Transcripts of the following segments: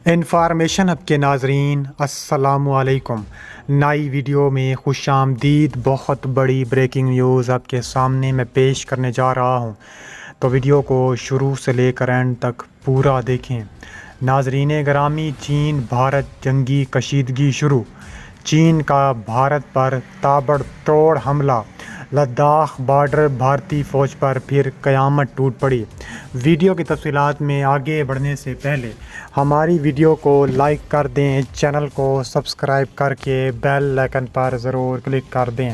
Information hub کے ناظرین السلام علیکم۔ نئی ویڈیو میں خوش آمدید۔ بہت بڑی بریکنگ نیوز آپ کے سامنے میں پیش کرنے جا رہا ہوں، تو ویڈیو کو شروع سے لے کر اینڈ تک پورا دیکھیں۔ ناظرین گرامی، چین بھارت جنگی کشیدگی شروع۔ چین کا بھارت پر تابڑ توڑ حملہ۔ لداخ بارڈر بھارتی فوج پر پھر قیامت ٹوٹ پڑی۔ ویڈیو کی تفصیلات میں آگے بڑھنے سے پہلے ہماری ویڈیو کو لائک کر دیں، چینل کو سبسکرائب کر کے بیل آئکن پر ضرور کلک کر دیں۔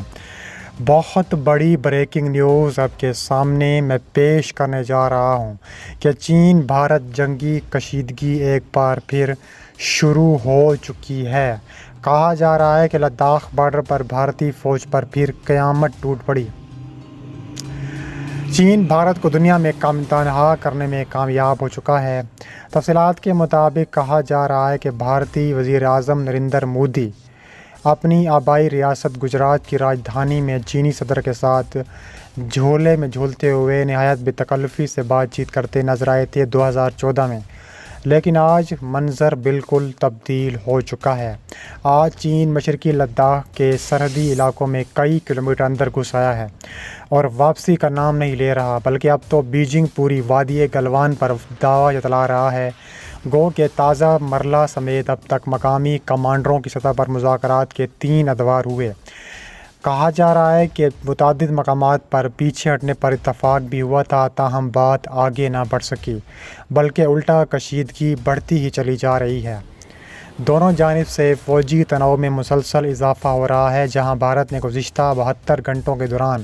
بہت بڑی بریکنگ نیوز آپ کے سامنے میں پیش کرنے جا رہا ہوں کہ چین بھارت جنگی کشیدگی ایک بار پھر شروع ہو چکی ہے۔ کہا جا رہا ہے کہ لداخ بارڈر پر بھارتی فوج پر پھر قیامت ٹوٹ پڑی۔ چین بھارت کو دنیا میں تنہا کرنے میں کامیاب ہو چکا ہے۔ تفصیلات کے مطابق کہا جا رہا ہے کہ بھارتی وزیر اعظم نریندر مودی اپنی آبائی ریاست گجرات کی راجدھانی میں چینی صدر کے ساتھ جھولے میں جھولتے ہوئے نہایت بے تکلفی سے بات چیت کرتے نظر آئے تھے 2014 میں، لیکن آج منظر بالکل تبدیل ہو چکا ہے۔ آج چین مشرقی لداخ کے سرحدی علاقوں میں کئی کلومیٹر اندر گھس آیا ہے اور واپسی کا نام نہیں لے رہا، بلکہ اب تو بیجنگ پوری وادی گلوان پر دعویٰ جتلا رہا ہے۔ گو کہ تازہ مرحلہ سمیت اب تک مقامی کمانڈروں کی سطح پر مذاکرات کے 3 ادوار ہوئے۔ کہا جا رہا ہے کہ متعدد مقامات پر پیچھے ہٹنے پر اتفاق بھی ہوا تھا، تاہم بات آگے نہ بڑھ سکی، بلکہ الٹا کشیدگی بڑھتی ہی چلی جا رہی ہے۔ دونوں جانب سے فوجی تناؤ میں مسلسل اضافہ ہو رہا ہے۔ جہاں بھارت نے گزشتہ 72 گھنٹوں کے دوران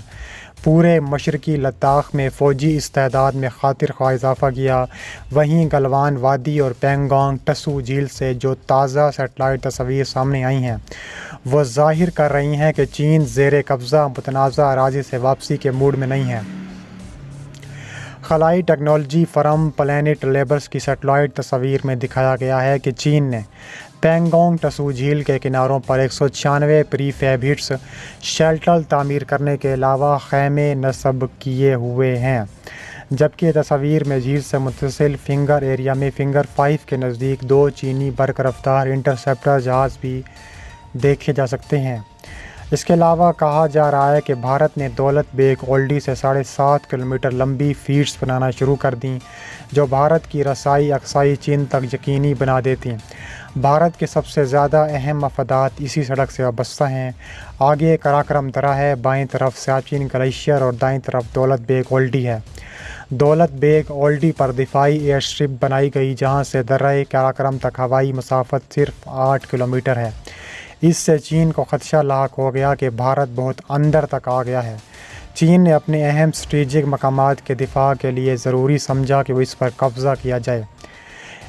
پورے مشرقی لداخ میں فوجی استعداد میں خاطر خواہ اضافہ کیا، وہیں گلوان وادی اور پینگانگ ٹسو جھیل سے جو تازہ سیٹلائٹ تصاویر سامنے آئی ہیں وہ ظاہر کر رہی ہیں کہ چین زیر قبضہ متنازع اراضی سے واپسی کے موڈ میں نہیں ہے۔ خلائی ٹیکنالوجی فرم پلانٹ لیبس کی سیٹلائٹ تصاویر میں دکھایا گیا ہے کہ چین نے پینگانگ ٹسو جھیل کے کناروں پر 196 پری فیب ہٹس شیلٹر تعمیر کرنے کے علاوہ خیمے نصب کیے ہوئے ہیں، جبکہ تصاویر میں جھیل سے متصل فنگر ایریا میں فنگر 5 کے نزدیک 2 چینی برق رفتار انٹرسیپٹر جہاز بھی دیکھے جا سکتے ہیں۔ اس کے علاوہ کہا جا رہا ہے کہ بھارت نے دولت بیگ اولڈی سے 7.5 کلومیٹر لمبی فیڈز بنانا شروع کر دیں، جو بھارت کی رسائی اقصائی چین تک یقینی بنا دیتی ہیں۔ بھارت کے سب سے زیادہ اہم مفادات اسی سڑک سے وابستہ ہیں۔ آگے کراکرم درہ ہے، بائیں طرف سیاچن گلیشیئر اور دائیں طرف دولت بیگ اولڈی ہے۔ دولت بیگ اولڈی پر دفاعی ایئر اسٹرپ بنائی گئی، جہاں سے درہ کراکرم تک ہوائی مسافت صرف 8 کلومیٹر ہے۔ اس سے چین کو خدشہ لاحق ہو گیا کہ بھارت بہت اندر تک آ گیا ہے۔ چین نے اپنے اہم اسٹریٹجک مقامات کے دفاع کے لیے ضروری سمجھا کہ وہ اس پر قبضہ کیا جائے۔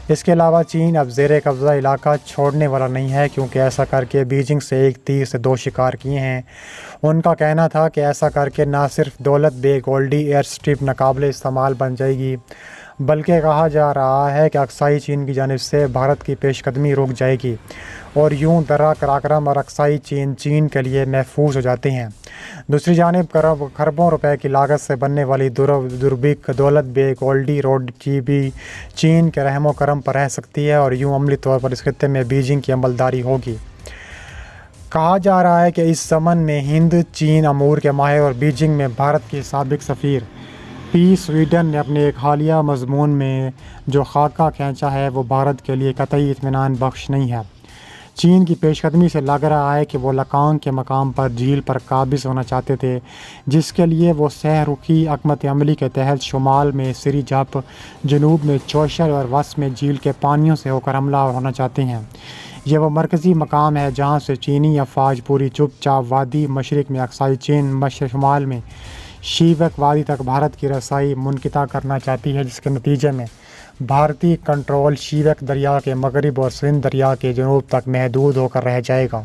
اس کے علاوہ چین اب زیر قبضہ علاقہ چھوڑنے والا نہیں ہے، کیونکہ ایسا کر کے بیجنگ سے ایک تیر سے 2 شکار کیے ہیں۔ ان کا کہنا تھا کہ ایسا کر کے نہ صرف دولت بیگ اولڈی ایئر اسٹرپ ناقابل استعمال بن جائے گی، بلکہ کہا جا رہا ہے کہ اقصائی چین کی جانب سے بھارت کی پیش قدمی رک جائے گی اور یوں درہ کراکرم اور اقصائی چین کے لیے محفوظ ہو جاتے ہیں۔ دوسری جانب خربوں روپے کی لاگت سے بننے والی دوربک دولت بیگ اولڈی روڈ کی بھی چین کے رحم و کرم پر رہ سکتی ہے اور یوں عملی طور پر اس خطے میں بیجنگ کی عملداری ہوگی۔ کہا جا رہا ہے کہ اس ضمن میں ہند چین امور کے ماہر اور بیجنگ میں بھارت کے سابق سفیر پی سویڈن نے اپنے ایک حالیہ مضمون میں جو خاکہ کھینچا ہے وہ بھارت کے لیے قطعی اطمینان بخش نہیں ہے۔ چین کی پیش قدمی سے لگ رہا ہے کہ وہ لکانگ کے مقام پر جھیل پر قابض ہونا چاہتے تھے، جس کے لیے وہ سہ رخی حکمت عملی کے تحت شمال میں سری جھپ، جنوب میں چوشر اور وسط میں جھیل کے پانیوں سے ہو کر حملہ ہونا چاہتے ہیں۔ یہ وہ مرکزی مقام ہے جہاں سے چینی افواج پوری چپ چاپ وادی مشرق میں اقصائی چین، شمال میں شیوک وادی تک بھارت کی رسائی منقطع کرنا چاہتی ہے، جس کے نتیجے میں بھارتی کنٹرول شیوک دریا کے مغرب اور سندھ دریا کے جنوب تک محدود ہو کر رہ جائے گا۔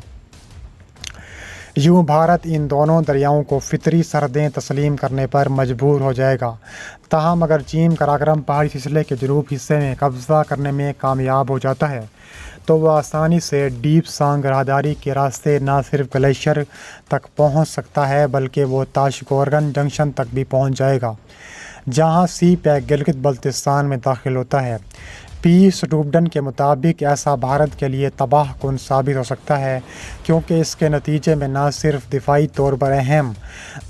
یوں بھارت ان دونوں دریاؤں کو فطری سرحدیں تسلیم کرنے پر مجبور ہو جائے گا۔ تاہم اگر چین کراکرم پہاڑی سلسلے کے جنوب حصے میں قبضہ کرنے میں کامیاب ہو جاتا ہے تو وہ آسانی سے ڈیپ سانگ راہداری کے راستے نہ صرف گلیشیئر تک پہنچ سکتا ہے، بلکہ وہ تاشقرغان جنکشن تک بھی پہنچ جائے گا، جہاں سی پیک گلگت بلتستان میں داخل ہوتا ہے۔ پیس ڈوبڈن کے مطابق ایسا بھارت کے لیے تباہ کن ثابت ہو سکتا ہے، کیونکہ اس کے نتیجے میں نہ صرف دفاعی طور پر اہم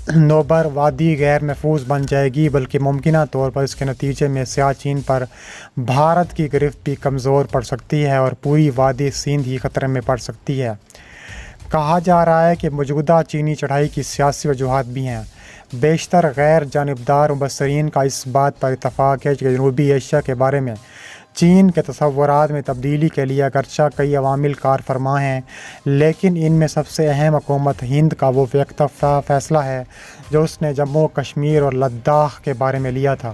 نوبر وادی غیر محفوظ بن جائے گی، بلکہ ممکنہ طور پر اس کے نتیجے میں سیاچین پر بھارت کی گرفت بھی کمزور پڑ سکتی ہے اور پوری وادی سندھ ہی خطرے میں پڑ سکتی ہے۔ کہا جا رہا ہے کہ موجودہ چینی چڑھائی کی سیاسی وجوہات بھی ہیں۔ بیشتر غیر جانبدار مبصرین کا اس بات پر اتفاق ہے کہ جنوبی ایشیا کے بارے میں چین کے تصورات میں تبدیلی کے لیے اگرچہ کئی عوامل کار فرما ہیں، لیکن ان میں سب سے اہم حکومت ہند کا وہ یکطرفہ فیصلہ ہے جو اس نے جموں کشمیر اور لداخ کے بارے میں لیا تھا۔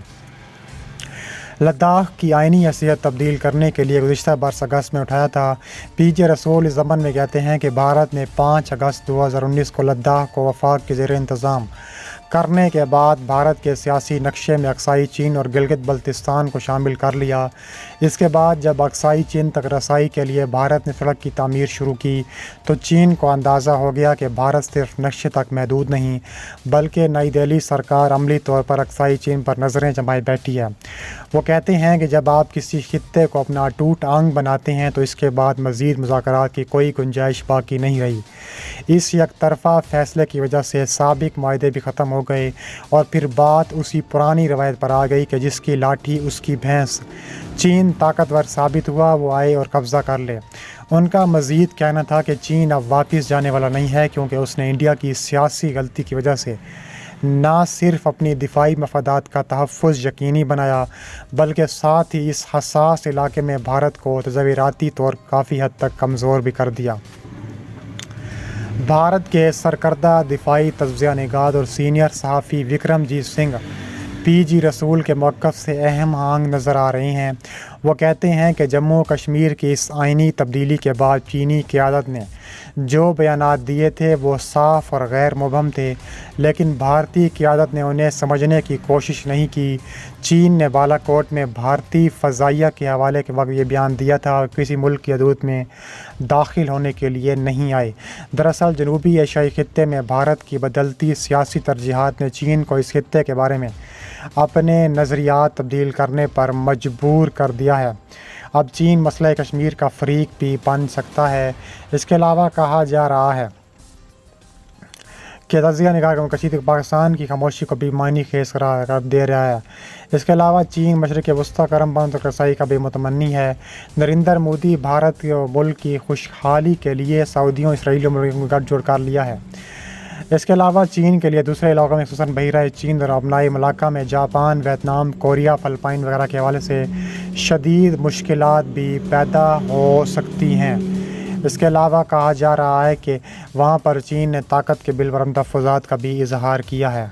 لداخ کی آئینی حیثیت تبدیل کرنے کے لیے گزشتہ برس اگست میں اٹھایا تھا۔ پی جے رسول اس ضمن میں کہتے ہیں کہ بھارت نے 5 اگست 2019 کو لداخ کو وفاق کے زیر انتظام کرنے کے بعد بھارت کے سیاسی نقشے میں اقصائی چین اور گلگت بلتستان کو شامل کر لیا۔ اس کے بعد جب اقصائی چین تک رسائی کے لیے بھارت نے سڑک کی تعمیر شروع کی تو چین کو اندازہ ہو گیا کہ بھارت صرف نقشے تک محدود نہیں بلکہ نئی دہلی سرکار عملی طور پر اقصائی چین پر نظریں جمائے بیٹھی ہے۔ وہ کہتے ہیں کہ جب آپ کسی خطے کو اپنا اٹوٹ انگ بناتے ہیں تو اس کے بعد مزید مذاکرات کی کوئی گنجائش باقی نہیں رہی۔ اس یک طرفہ فیصلے کی وجہ سے سابق معاہدے بھی ختم ہو گئے اور پھر بات اسی پرانی روایت پر آ گئی کہ جس کی لاٹھی اس کی بھینس۔ چین طاقتور ثابت ہوا، وہ آئے اور قبضہ کر لے۔ ان کا مزید کہنا تھا کہ چین اب واپس جانے والا نہیں ہے، کیونکہ اس نے انڈیا کی سیاسی غلطی کی وجہ سے نہ صرف اپنی دفاعی مفادات کا تحفظ یقینی بنایا بلکہ ساتھ ہی اس حساس علاقے میں بھارت کو تصوراتی طور کافی حد تک کمزور بھی کر دیا۔ بھارت کے سرکردہ دفاعی تجزیہ نگار اور سینئر صحافی وکرم جیت سنگھ پی جی رسول کے موقف سے اہم آہنگ نظر آ رہے ہیں۔ وہ کہتے ہیں کہ جموں کشمیر کی اس آئینی تبدیلی کے بعد چینی قیادت نے جو بیانات دیے تھے وہ صاف اور غیر مبہم تھے، لیکن بھارتی قیادت نے انہیں سمجھنے کی کوشش نہیں کی۔ چین نے بالا کوٹ میں بھارتی فضائیہ کے حوالے کے وقت یہ بیان دیا تھا کہ کسی ملک کی حدود میں داخل ہونے کے لیے نہیں آئے۔ دراصل جنوبی ایشیائی خطے میں بھارت کی بدلتی سیاسی ترجیحات نے چین کو اس خطے کے بارے میں اپنے نظریات تبدیل کرنے پر مجبور کر دیا ہے۔ اب چین مسئلہ کشمیر کا فریق بھی بن سکتا ہے۔ اس کے علاوہ کہا جا رہا ہے کہ تجزیہ نگار کا کشید پاکستان کی خاموشی کو بھی معنی خیز قرار دے رہا ہے۔ اس کے علاوہ چین مشرق وسطیٰ کرم بند تک رسائی کا بھی متمنی ہے۔ نریندر مودی بھارت کے ملک کی خوشحالی کے لیے سعودیوں اسرائیلیوں کو گٹھ جوڑ کر لیا ہے۔ اس کے علاوہ چین کے لیے دوسرے علاقوں میں خصوصاً بحیرہ چین اور ابنائی ملاقہ میں جاپان، ویتنام، کوریا، فلپائن وغیرہ کے حوالے سے شدید مشکلات بھی پیدا ہو سکتی ہیں۔ اس کے علاوہ کہا جا رہا ہے کہ وہاں پر چین نے طاقت کے بالبرم تحفظات کا بھی اظہار کیا ہے۔